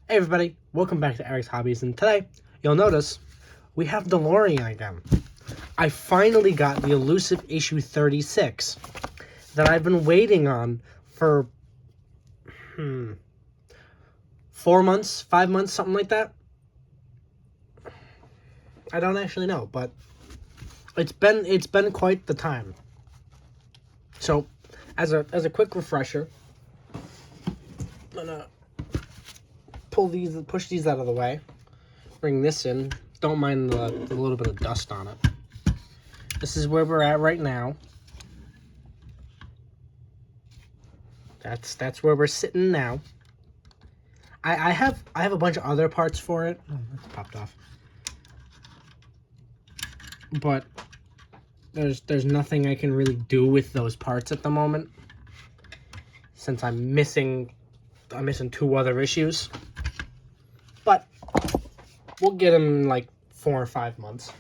Hey everybody, welcome back to Eric's Hobbies, and today, you'll notice, we have DeLorean again. I finally got the elusive issue 36 that I've been waiting on for 4 months, 5 months, something like that. I don't actually know, but it's been quite the time. So, as a quick refresher, I'm gonna push these out of the way, bring this in. Don't mind the little bit of dust on it. This is where we're at right now. That's where we're sitting now. I have a bunch of other parts for it. Oh, that's popped off. But there's nothing I can really do with those parts at the moment, since I'm missing 2 other issues. But we'll get them in like 4 or 5 months.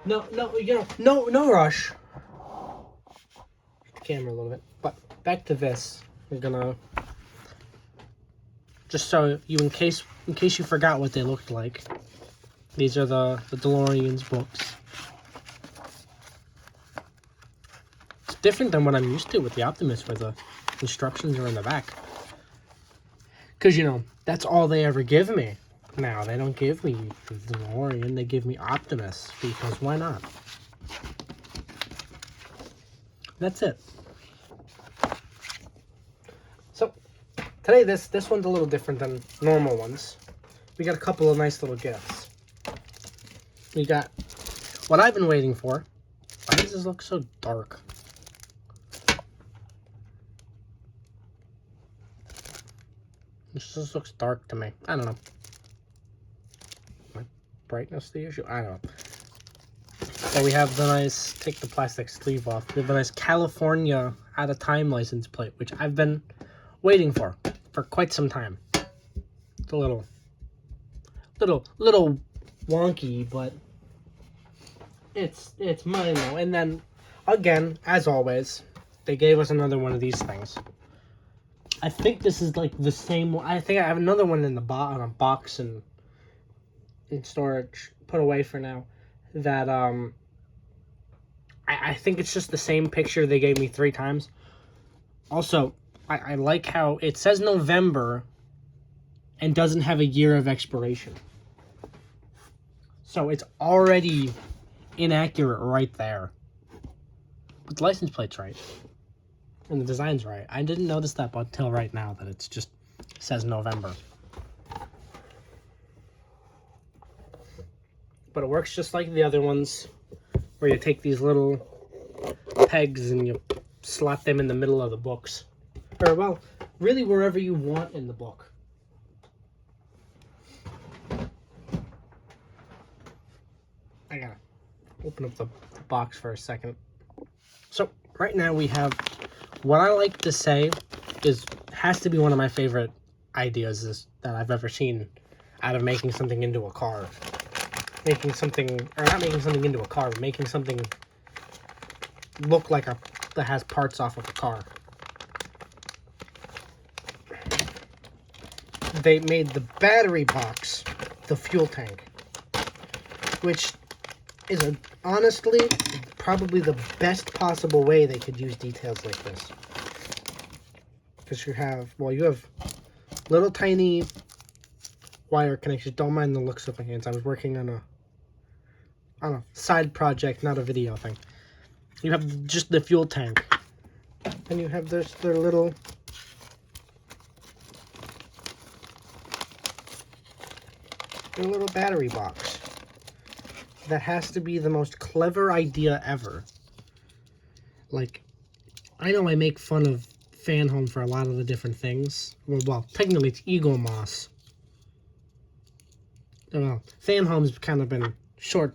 No rush. Camera a little bit. But back to this. We're gonna, just so you, in case you forgot what they looked like, these are the DeLorean's books. It's different than what I'm used to with the Optimus, where the instructions are in the back. Because, that's all they ever give me. Now, they don't give me the DeLorean, they give me Optimus, because why not? That's it. So, today this one's a little different than normal ones. We got a couple of nice little gifts. We got what I've been waiting for. Why does this look so dark? This just looks dark to me. I don't know. My brightness the issue? I don't know. So we have the nice, take the plastic sleeve off. We have the nice California out of time license plate, which I've been waiting for quite some time. It's a little wonky, but it's mine though. And then again, as always, they gave us another one of these things. I think this is like the same one. I think I have another one in the box and in storage, put away for now. That I think it's just the same picture they gave me 3 times. Also, I like how it says November and doesn't have a year of expiration. So it's already inaccurate right there. But the license plate's right. And the design's right. I didn't notice that until right now, that it's just says November. But it works just like the other ones, where you take these little pegs and you slot them in the middle of the books. Or, well, really wherever you want in the book. I gotta open up the box for a second. So, right now we have, what I like to say has to be one of my favorite ideas that I've ever seen out of making something into a car. Making something, or not making something into a car, but making something look like that has parts off of a car. They made the battery box the fuel tank, which is honestly probably the best possible way they could use details like this. Because you have little tiny wire connections. Don't mind the looks of my hands. I was working on a side project, not a video thing. You have just the fuel tank, and you have their little battery box. That has to be the most clever idea ever. Like, I know I make fun of Fanhome for a lot of the different things. Well, technically it's Ego Moss. Well, Fanhome's kind of been short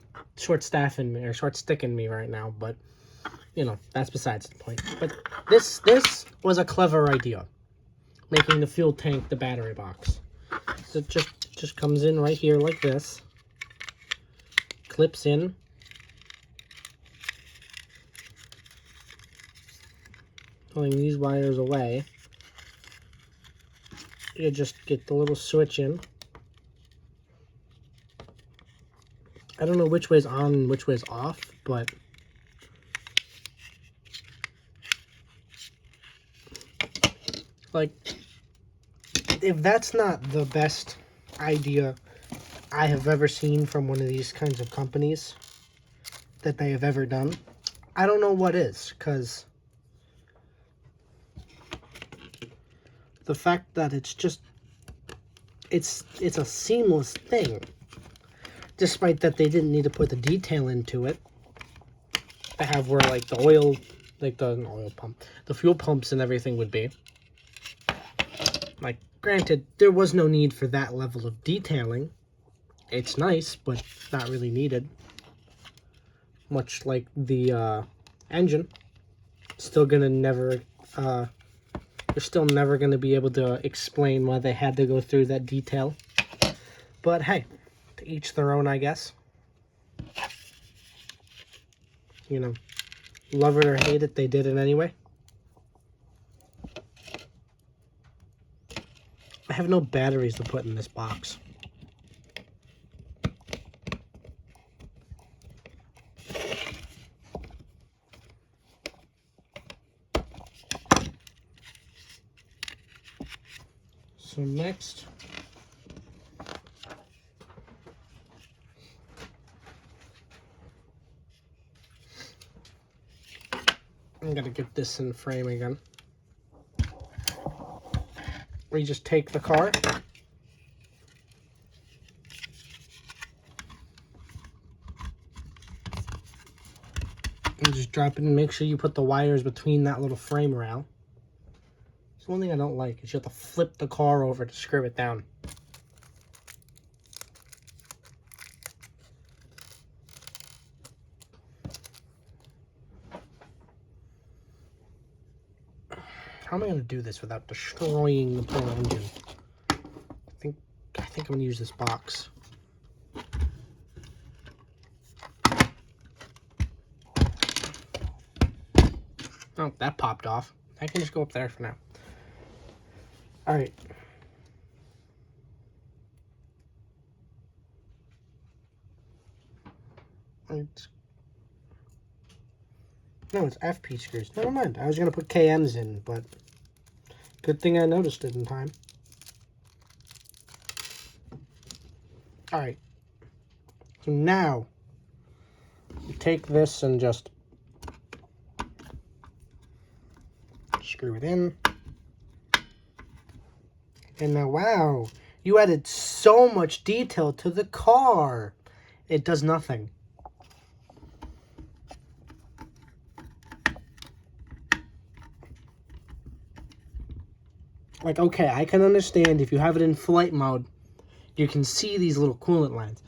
staffing me, or short sticking me right now, but that's besides the point. But this was a clever idea, making the fuel tank the battery box. So it just comes in right here like this, clips in, pulling these wires away. you just get the little switch in. I don't know which way's on and which way's off, but like, if that's not the best idea I have ever seen from one of these kinds of companies that they have ever done, I don't know what is, because the fact that it's just, it's a seamless thing, despite that they didn't need to put the detail into it. They have where, like, the oil, like the oil pump, the fuel pumps and everything would be. Like, granted, there was no need for that level of detailing. It's nice, but not really needed. Much like the engine. Still gonna never, you're still never gonna be able to explain why they had to go through that detail. But hey, to each their own, I guess. You know, love it or hate it, they did it anyway. I have no batteries to put in this box. So next, I'm gonna get this in frame again. We just take the car, and just drop it and make sure you put the wires between that little frame rail. It's one thing I don't like, is you have to flip the car over to screw it down. How am I going to do this without destroying the poor engine? I think I'm going to use this box. Oh, that popped off. I can just go up there for now. Alright. No, it's FP screws. Never mind. I was going to put KMs in, but good thing I noticed it in time. Alright. So now, you take this and just screw it in. And now, wow, you added so much detail to the car. It does nothing. Like, okay, I can understand if you have it in flight mode, you can see these little coolant lines.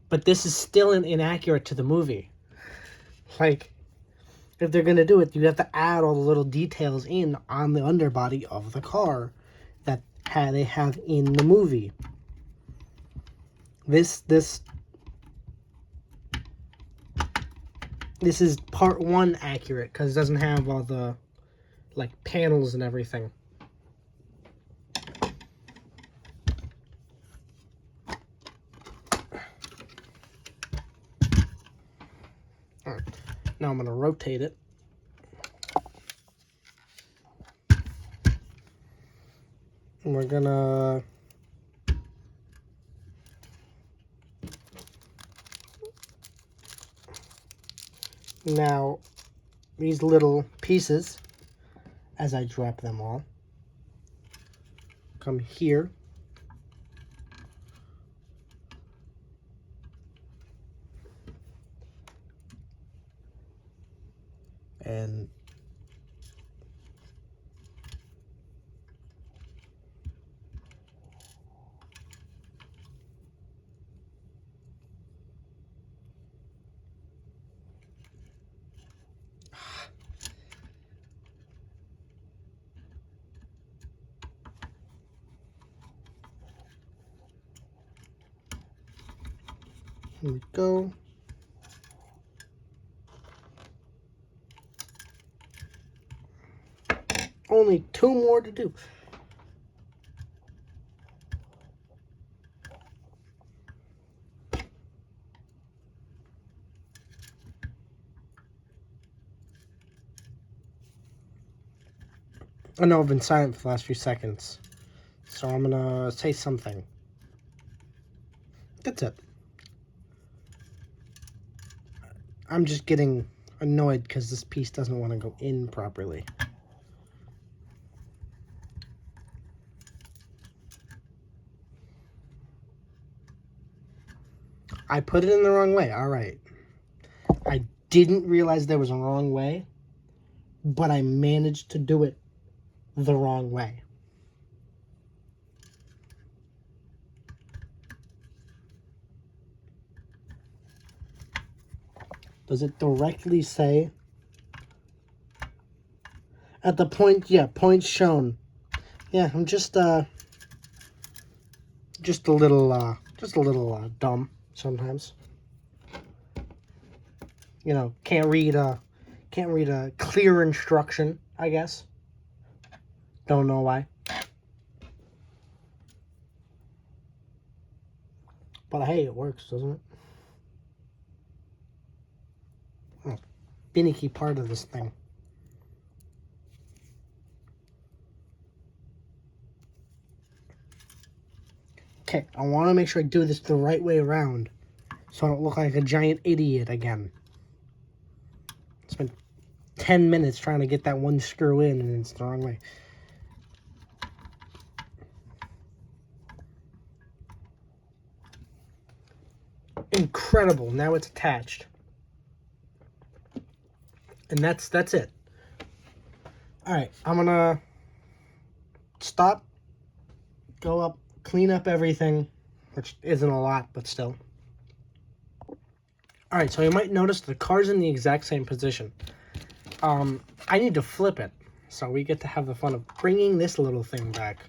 But this is still inaccurate to the movie. Like, if they're going to do it, you have to add all the little details in on the underbody of the car that they have in the movie. This is part 1 accurate, because it doesn't have all the, like, panels and everything. Alright, now I'm going to rotate it. And we're going to now, these little pieces, as I drop them all, come here. And here we go. Only 2 more to do. I know I've been silent for the last few seconds, so I'm gonna say something. That's it. I'm just getting annoyed because this piece doesn't want to go in properly. I put it in the wrong way, alright. I didn't realize there was a wrong way, but I managed to do it the wrong way. Does it directly say? At the point, yeah, point shown. Yeah, I'm just a little dumb sometimes. You know, can't read a clear instruction, I guess. Don't know why. But hey, it works, doesn't it? Oh, finicky part of this thing. Okay, I want to make sure I do this the right way around, so I don't look like a giant idiot again. Spent 10 minutes trying to get that one screw in, and it's the wrong way. Incredible. Now it's attached. And that's it. Alright, I'm gonna stop, go up, clean up everything, which isn't a lot, but still. Alright, so you might notice the car's in the exact same position. I need to flip it, so we get to have the fun of bringing this little thing back.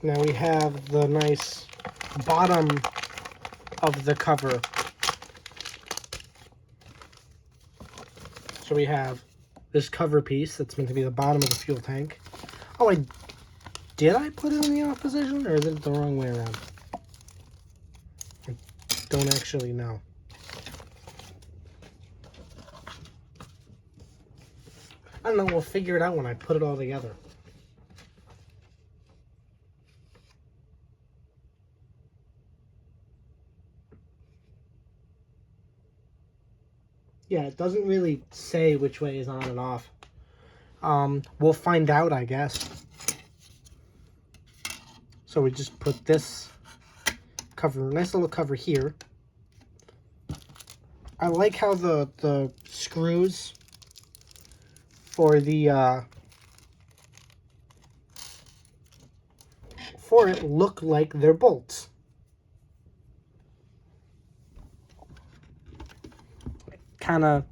Now we have the nice bottom of the cover. So we have this cover piece that's meant to be the bottom of the fuel tank. Oh, did I put it in the off position, or is it the wrong way around? I don't actually know. I don't know, we'll figure it out when I put it all together. Yeah, it doesn't really say which way is on and off. We'll find out, I guess. So we just put this cover, nice little cover here. I like how the screws for the for it look like they're bolts. It kind of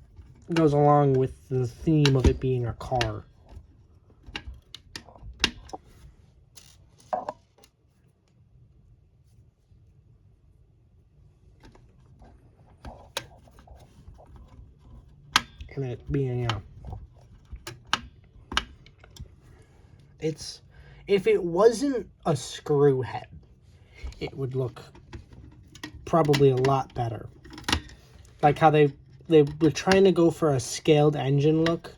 goes along with the theme of it being a car. And it being it's, if it wasn't a screw head, it would look probably a lot better. Like how they were trying to go for a scaled engine look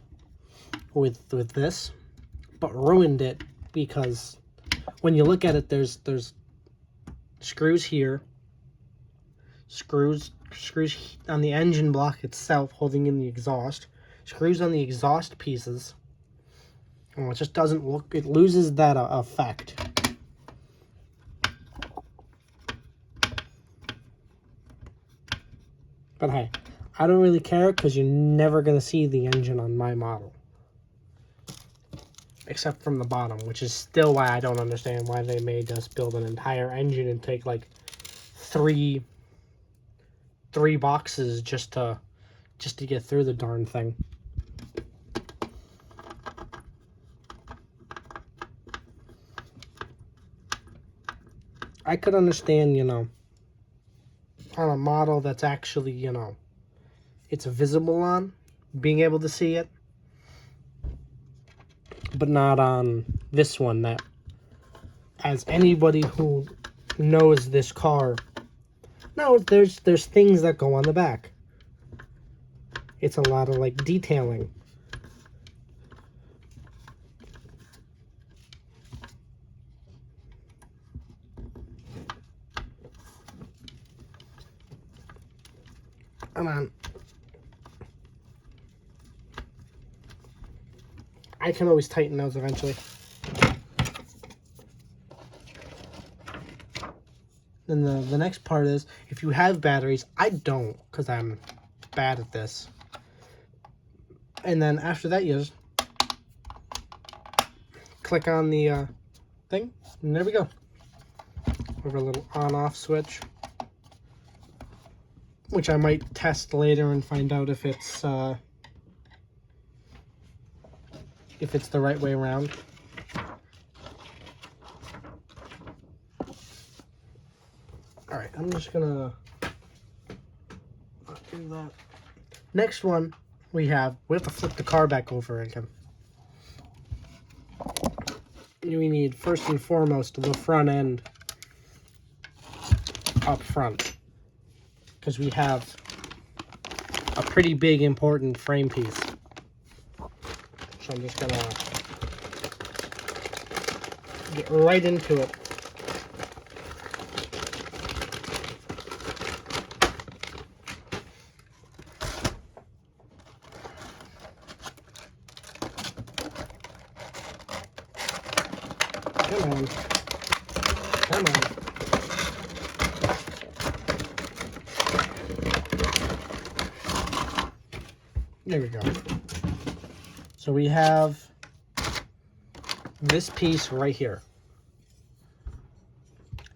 with this, but ruined it because when you look at it, there's screws here, screws on the engine block itself holding in the exhaust, screws on the exhaust pieces. Oh, it just doesn't look, it loses that effect. But hey, I don't really care because you're never going to see the engine on my model. Except from the bottom, which is still why I don't understand why they made us build an entire engine and take like three boxes just to get through the darn thing. I could understand, you know, on a model that's actually, you know, it's visible on, being able to see it, but not on this one that, as anybody who knows this car No, there's things that go on the back. It's a lot of like detailing. Come on. I can always tighten those eventually. Then the next part is, if you have batteries, I don't, because I'm bad at this. And then after that, you just click on the thing, and there we go. We have a little on-off switch, which I might test later and find out if it's the right way around. All right, I'm just gonna do that. Next one we have to flip the car back over again. We need, first and foremost, the front end up front, because we have a pretty big important frame piece. So I'm just gonna get right into it. Come on. Come on. There we go. So we have this piece right here.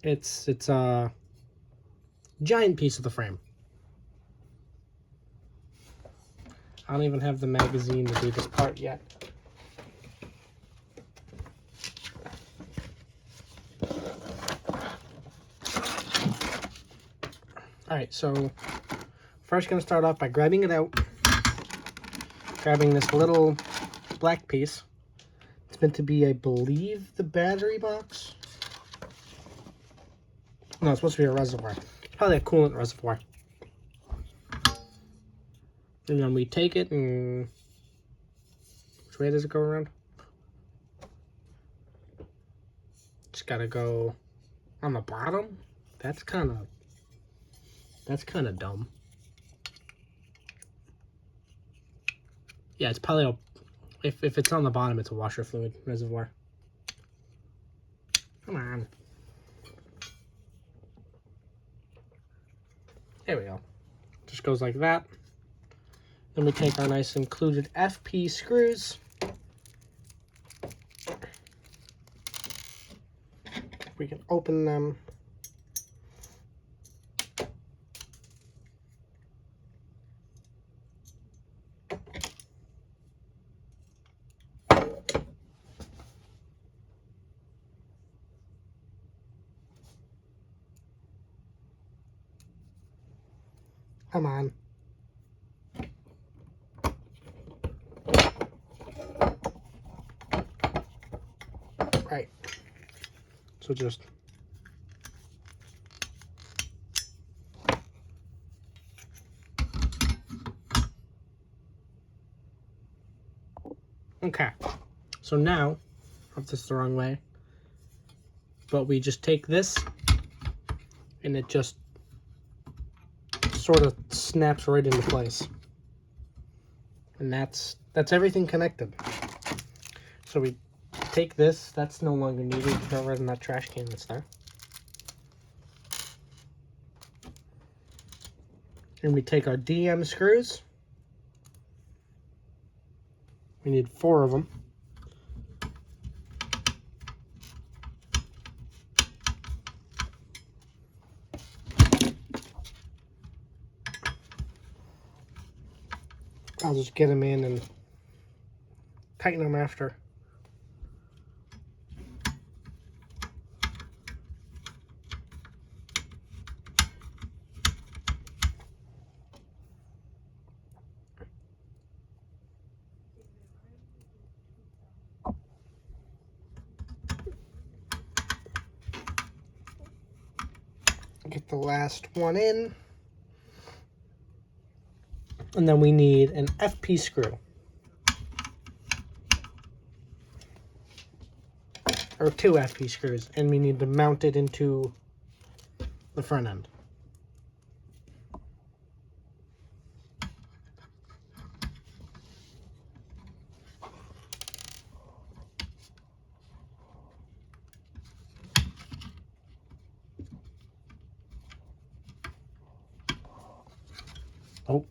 It's a giant piece of the frame. I don't even have the magazine to do this part yet. Alright, so first going to start off by grabbing it out. Grabbing this little black piece. It's meant to be, I believe, the battery box. No, it's supposed to be a reservoir. It's probably a coolant reservoir. And then we take it and... Which way does it go around? Just gotta go on the bottom? That's kind of dumb. Yeah, it's probably if it's on the bottom, it's a washer fluid reservoir. Come on. There we go. Just goes like that. Then we take our nice included FP screws. We can open them. Come on. Right. So just okay. So now, I have this the wrong way, but we just take this and it just sort of snaps right into place. And that's everything connected. So we take this, that's no longer needed, throw it right in that trash can that's there. And we take our DM screws. We need 4 of them. I'll just get them in and tighten them after. the last one in. And then we need an FP screw. Or 2 FP screws. And we need to mount it into the front end. Oh.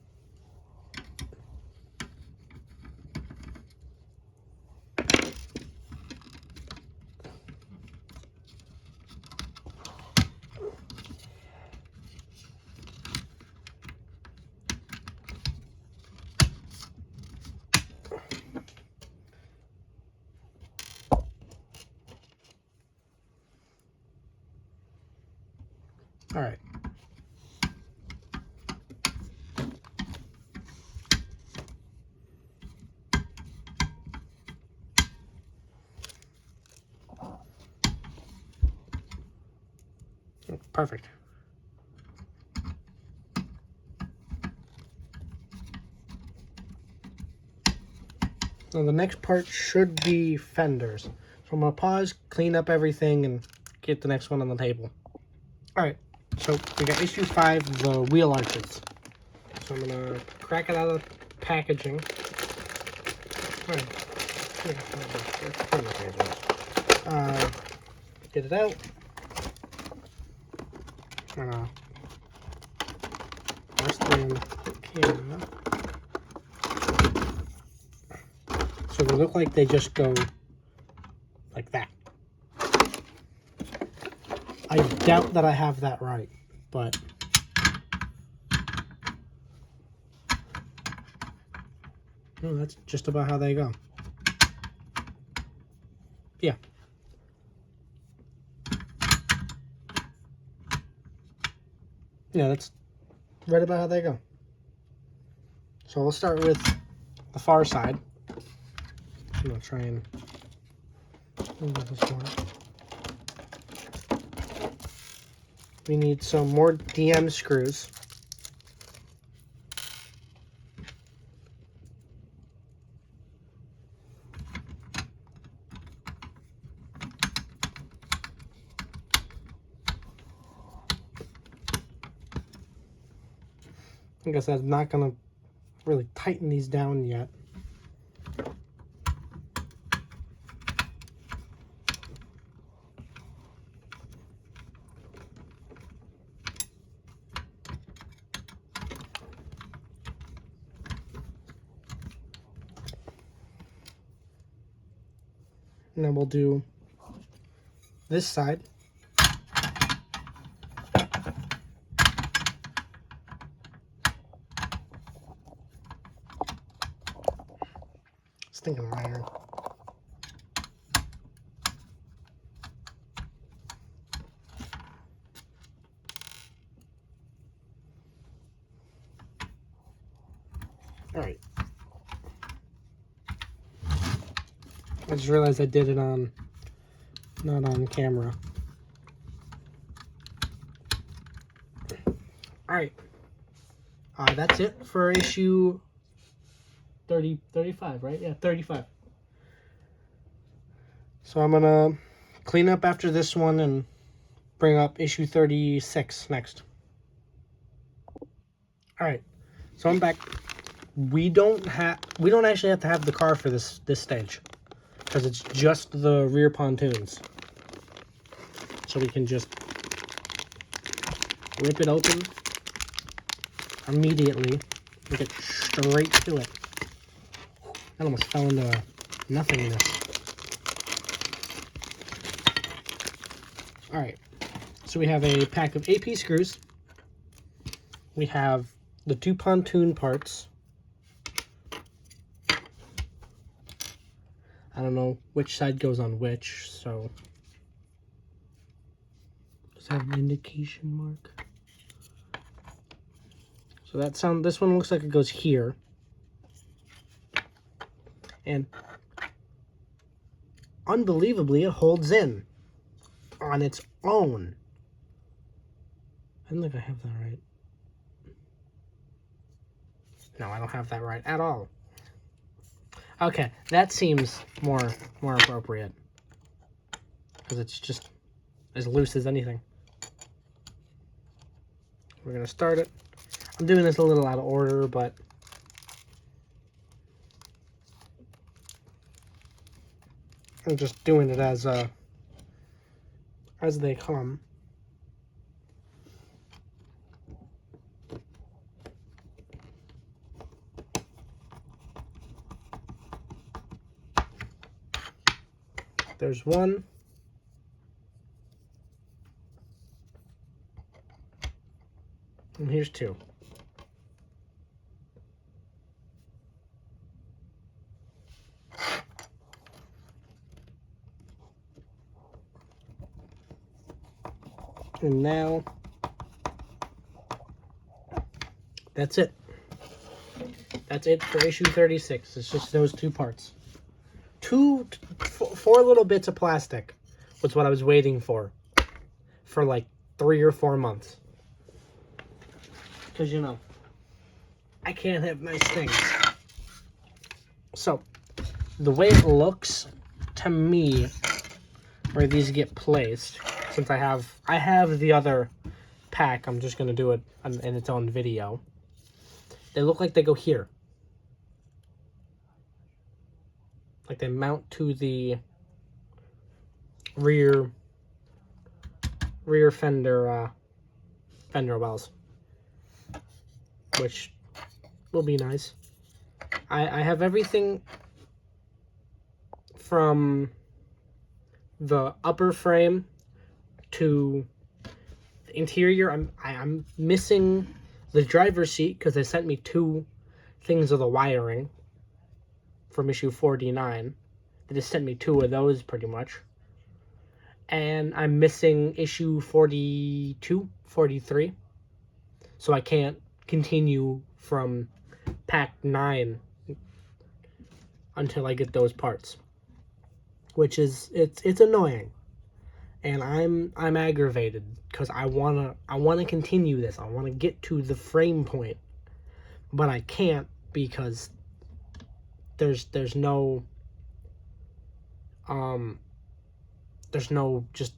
All right. Perfect. Now the next part should be fenders. So I'm going to pause, clean up everything, and get the next one on the table. Alright, so we got issue 5, the wheel arches. So I'm going to crack it out of the packaging. Alright. Get it out. I'm going to rest it in the camera. So they look like they just go like that. I doubt that I have that right, but no, that's just about how they go. Yeah. Yeah, that's right about how they go. So we'll start with the far side. I'm gonna try and move this one. We need some more DM screws. I guess I'm not gonna really tighten these down yet. And then we'll do this side. Thinking of iron. All right. I just realized I did it on, not on camera. All right. That's it for issue 35, right? Yeah, 35. So I'm gonna clean up after this one and bring up issue 36 next. All right. So I'm back. We don't actually have to have the car for this stage, because it's just the rear pontoons. So we can just rip it open immediately and get straight to it. That almost fell into nothingness. Alright, so we have a pack of AP screws. We have the 2 pontoon parts. I don't know which side goes on which, so does that have an indication mark? So this one looks like it goes here. And unbelievably, it holds in on its own. I don't think I have that right. No, I don't have that right at all. Okay, that seems more appropriate. Because it's just as loose as anything. We're going to start it. I'm doing this a little out of order, but I'm just doing it as they come. There's one. And here's two. And now, that's it. That's it for issue 36. It's just those two parts. Four little bits of plastic was what I was waiting for like 3 or 4 months. Because, you know, I can't have nice things. So, the way it looks to me, where these get placed, since I have the other pack, I'm just going to do it in its own video. They look like they go here. Like they mount to the rear fender wells, which will be nice. I have everything from the upper frame to the interior. I'm missing the driver's seat because they sent me 2 things of the wiring from issue 49. They just sent me 2 of those pretty much. And I'm missing issue 42, 43. So I can't continue from pack 9 until I get those parts. Which is it's annoying. And I'm aggravated because I wanna continue this. I wanna get to the frame point. But I can't because there's no just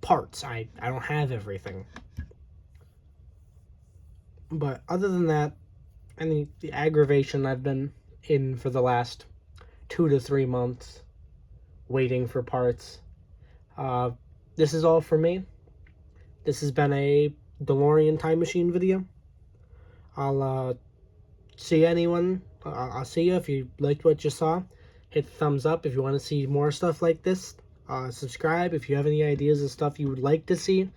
parts. I don't have everything. But other than that, the aggravation I've been in for the last 2 to 3 months waiting for parts. This is all for me. This has been a DeLorean time machine video. I'll see anyone. I'll see you if you liked what you saw. Hit thumbs up if you want to see more stuff like this. Subscribe if you have any ideas of stuff you would like to see.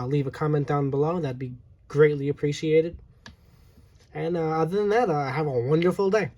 Leave a comment down below. That'd be greatly appreciated. And other than that, have a wonderful day.